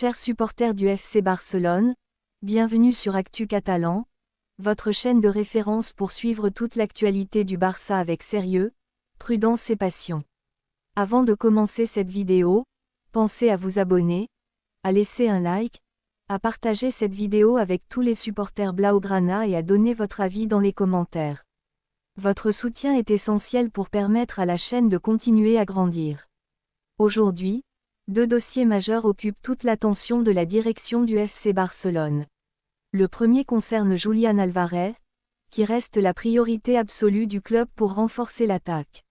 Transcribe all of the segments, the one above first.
Chers supporters du FC Barcelone, bienvenue sur Actu Catalan, votre chaîne de référence pour suivre toute l'actualité du Barça avec sérieux, prudence et passion. Avant de commencer cette vidéo, pensez à vous abonner, à laisser un like, à partager cette vidéo avec tous les supporters Blaugrana et à donner votre avis dans les commentaires. Votre soutien est essentiel pour permettre à la chaîne de continuer à grandir. Aujourd'hui, deux dossiers majeurs occupent toute l'attention de la direction du FC Barcelone. Le premier concerne Julián Álvarez, qui reste la priorité absolue du club pour renforcer l'attaque.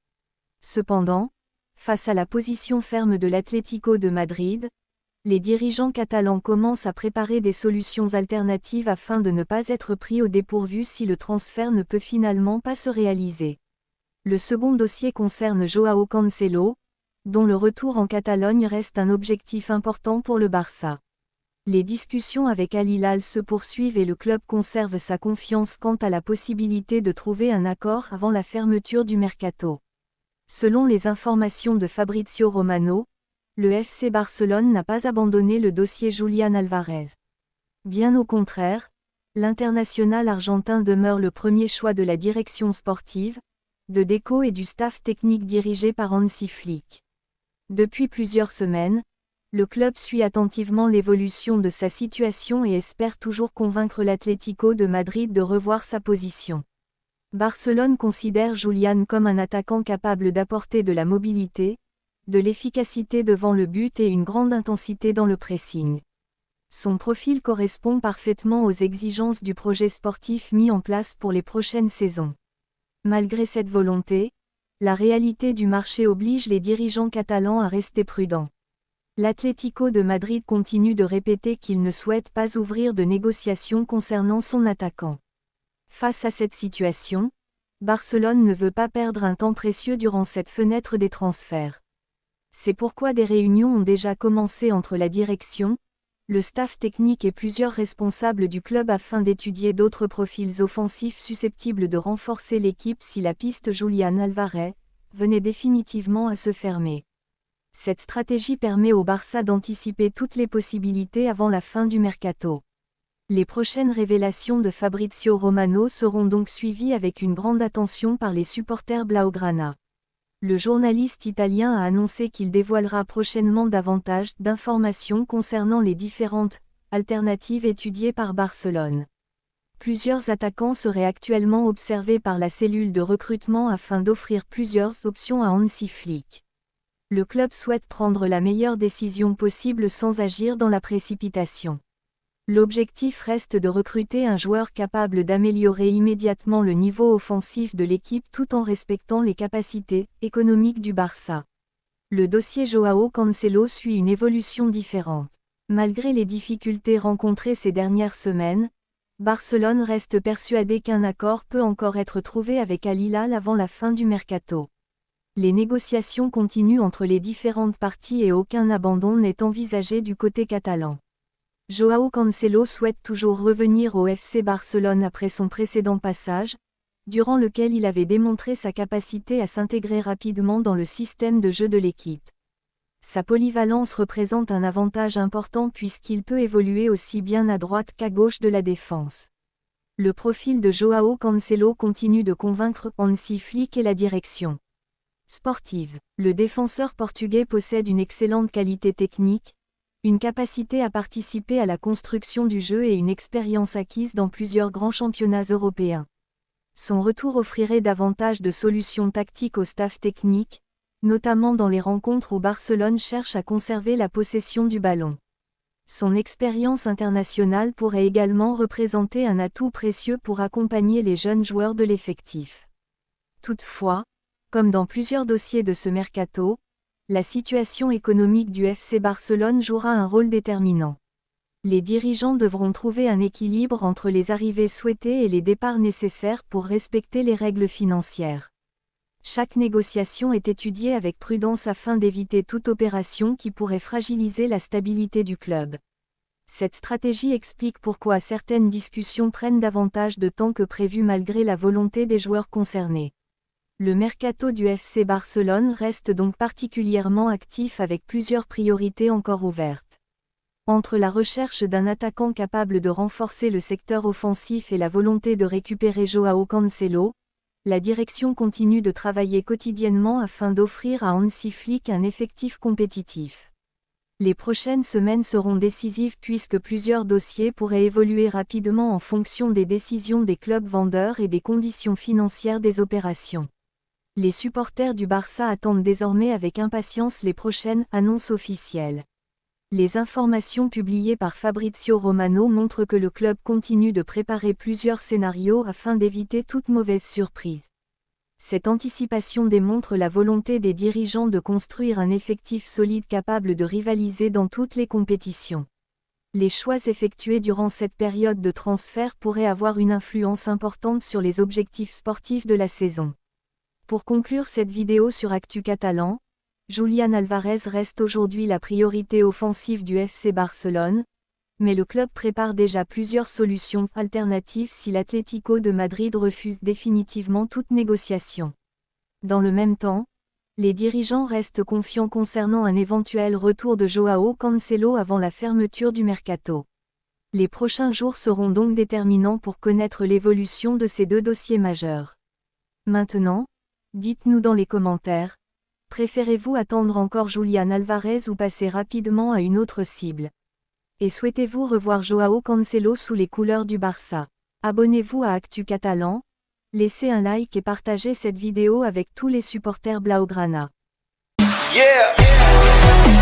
Cependant, face à la position ferme de l'Atlético de Madrid, les dirigeants catalans commencent à préparer des solutions alternatives afin de ne pas être pris au dépourvu si le transfert ne peut finalement pas se réaliser. Le second dossier concerne Joao Cancelo, dont le retour en Catalogne reste un objectif important pour le Barça. Les discussions avec Al Hilal se poursuivent et le club conserve sa confiance quant à la possibilité de trouver un accord avant la fermeture du mercato. Selon les informations de Fabrizio Romano, le FC Barcelone n'a pas abandonné le dossier Julián Álvarez. Bien au contraire, l'international argentin demeure le premier choix de la direction sportive, de Deco et du staff technique dirigé par Hansi Flick. Depuis plusieurs semaines, le club suit attentivement l'évolution de sa situation et espère toujours convaincre l'Atlético de Madrid de revoir sa position. Barcelone considère Julián comme un attaquant capable d'apporter de la mobilité, de l'efficacité devant le but et une grande intensité dans le pressing. Son profil correspond parfaitement aux exigences du projet sportif mis en place pour les prochaines saisons. Malgré cette volonté, la réalité du marché oblige les dirigeants catalans à rester prudents. L'Atlético de Madrid continue de répéter qu'il ne souhaite pas ouvrir de négociations concernant son attaquant. Face à cette situation, Barcelone ne veut pas perdre un temps précieux durant cette fenêtre des transferts. C'est pourquoi des réunions ont déjà commencé entre la direction, le staff technique et plusieurs responsables du club afin d'étudier d'autres profils offensifs susceptibles de renforcer l'équipe si la piste Julián Álvarez venait définitivement à se fermer. Cette stratégie permet au Barça d'anticiper toutes les possibilités avant la fin du mercato. Les prochaines révélations de Fabrizio Romano seront donc suivies avec une grande attention par les supporters Blaugrana. Le journaliste italien a annoncé qu'il dévoilera prochainement davantage d'informations concernant les différentes alternatives étudiées par Barcelone. Plusieurs attaquants seraient actuellement observés par la cellule de recrutement afin d'offrir plusieurs options à Hansi Flick. Le club souhaite prendre la meilleure décision possible sans agir dans la précipitation. L'objectif reste de recruter un joueur capable d'améliorer immédiatement le niveau offensif de l'équipe tout en respectant les capacités économiques du Barça. Le dossier Joao Cancelo suit une évolution différente. Malgré les difficultés rencontrées ces dernières semaines, Barcelone reste persuadé qu'un accord peut encore être trouvé avec Al Hilal avant la fin du mercato. Les négociations continuent entre les différentes parties et aucun abandon n'est envisagé du côté catalan. Joao Cancelo souhaite toujours revenir au FC Barcelone après son précédent passage, durant lequel il avait démontré sa capacité à s'intégrer rapidement dans le système de jeu de l'équipe. Sa polyvalence représente un avantage important puisqu'il peut évoluer aussi bien à droite qu'à gauche de la défense. Le profil de Joao Cancelo continue de convaincre Hansi Flick et la direction sportive. Le défenseur portugais possède une excellente qualité technique, une capacité à participer à la construction du jeu et une expérience acquise dans plusieurs grands championnats européens. Son retour offrirait davantage de solutions tactiques au staff technique, notamment dans les rencontres où Barcelone cherche à conserver la possession du ballon. Son expérience internationale pourrait également représenter un atout précieux pour accompagner les jeunes joueurs de l'effectif. Toutefois, comme dans plusieurs dossiers de ce mercato, la situation économique du FC Barcelone jouera un rôle déterminant. Les dirigeants devront trouver un équilibre entre les arrivées souhaitées et les départs nécessaires pour respecter les règles financières. Chaque négociation est étudiée avec prudence afin d'éviter toute opération qui pourrait fragiliser la stabilité du club. Cette stratégie explique pourquoi certaines discussions prennent davantage de temps que prévu malgré la volonté des joueurs concernés. Le mercato du FC Barcelone reste donc particulièrement actif avec plusieurs priorités encore ouvertes. Entre la recherche d'un attaquant capable de renforcer le secteur offensif et la volonté de récupérer Joao Cancelo, la direction continue de travailler quotidiennement afin d'offrir à Hansi Flick un effectif compétitif. Les prochaines semaines seront décisives puisque plusieurs dossiers pourraient évoluer rapidement en fonction des décisions des clubs vendeurs et des conditions financières des opérations. Les supporters du Barça attendent désormais avec impatience les prochaines annonces officielles. Les informations publiées par Fabrizio Romano montrent que le club continue de préparer plusieurs scénarios afin d'éviter toute mauvaise surprise. Cette anticipation démontre la volonté des dirigeants de construire un effectif solide capable de rivaliser dans toutes les compétitions. Les choix effectués durant cette période de transfert pourraient avoir une influence importante sur les objectifs sportifs de la saison. Pour conclure cette vidéo sur Actu Catalan, Julián Alvarez reste aujourd'hui la priorité offensive du FC Barcelone, mais le club prépare déjà plusieurs solutions alternatives si l'Atlético de Madrid refuse définitivement toute négociation. Dans le même temps, les dirigeants restent confiants concernant un éventuel retour de Joao Cancelo avant la fermeture du mercato. Les prochains jours seront donc déterminants pour connaître l'évolution de ces deux dossiers majeurs. Maintenant, dites-nous dans les commentaires, préférez-vous attendre encore Julián Alvarez ou passer rapidement à une autre cible? Et souhaitez-vous revoir Joao Cancelo sous les couleurs du Barça? Abonnez-vous à Actu Catalan, laissez un like et partagez cette vidéo avec tous les supporters blaugrana. Yeah.